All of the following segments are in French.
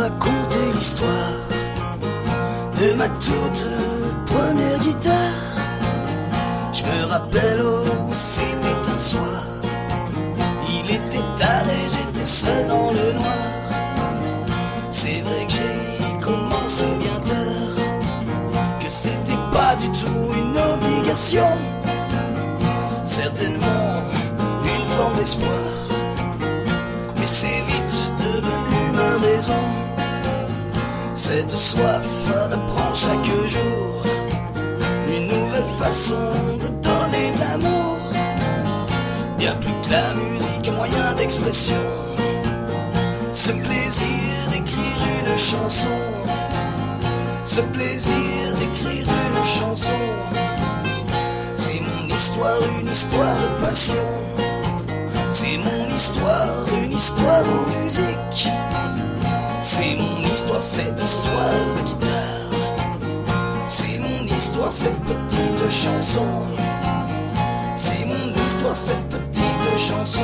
Raconter l'histoire de ma toute première guitare. Je me rappelle, oh, c'était un soir. Il était tard et j'étais seul dans le noir. C'est vrai que j'ai commencé bien tard, que c'était pas du tout une obligation, certainement une forme d'espoir, mais c'est vite devenu ma raison. Cette soif d'apprendre chaque jour une nouvelle façon de donner de l'amour, bien plus que la musique, un moyen d'expression. Ce plaisir d'écrire une chanson, ce plaisir d'écrire une chanson, c'est mon histoire, une histoire de passion. C'est mon histoire, une histoire en musique. C'est mon histoire, cette histoire de guitare. C'est mon histoire, cette petite chanson. C'est mon histoire, cette petite chanson.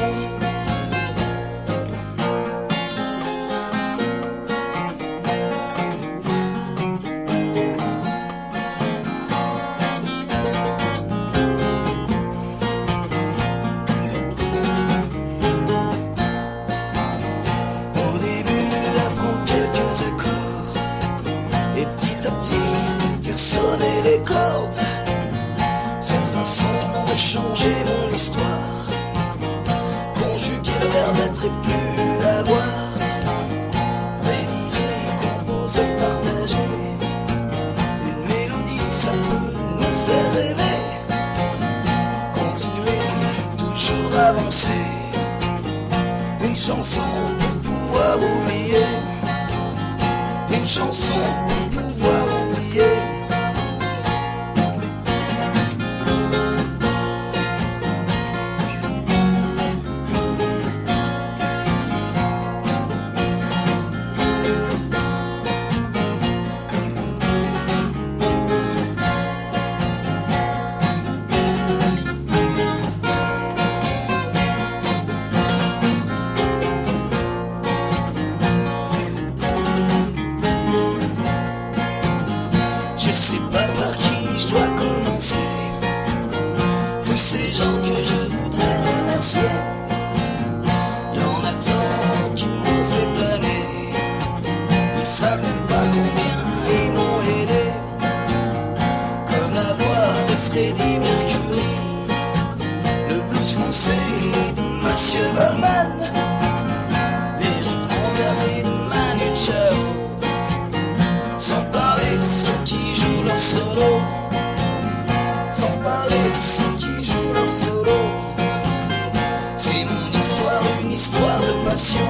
Au début, apprendre quelques accords et petit à petit faire sonner les cordes. Cette façon de changer mon histoire, conjuguer le verbe être et plus avoir, rédiger, composer, partager. Une mélodie, ça peut nous faire rêver, continuer, toujours avancer. Une chanson pour pouvoir oublier, une chanson pour pouvoir oublier. Je sais pas par qui je dois commencer, tous ces gens que je voudrais remercier. Y'en a tant qui m'ont fait planer, ils savent même pas combien ils m'ont aidé. Comme la voix de Freddie Mercury, le blues français de Monsieur Goldman, les rythmes endiablés de Manu Chao, sans parler de ceux qui jouent leur solo, sans parler de ceux qui jouent leur solo. C'est mon histoire, une histoire de passion.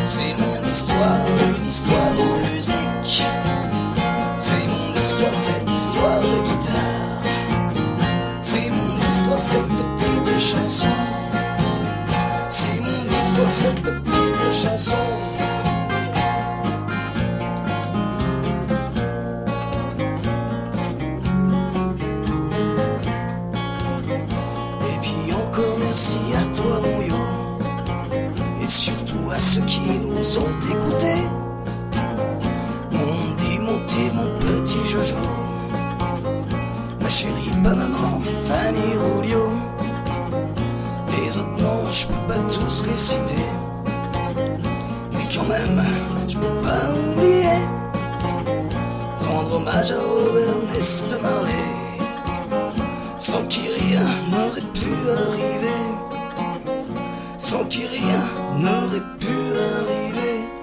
C'est mon histoire, une histoire en musique. C'est mon histoire, cette histoire de guitare. C'est mon histoire, cette petite chanson. C'est mon histoire, cette petite chanson. Et puis encore merci à toi mon yo, et surtout à ceux qui nous ont écoutés. Mon démonté, mon petit Jojo, ma chérie pas maman, Fanny Rulio. Les autres noms, je peux pas tous les citer, mais quand même, je peux pas oublier rendre hommage à Robert Nesta Marley, sans qui rien n'aurait pu arriver. sans qui rien n'aurait pu arriver.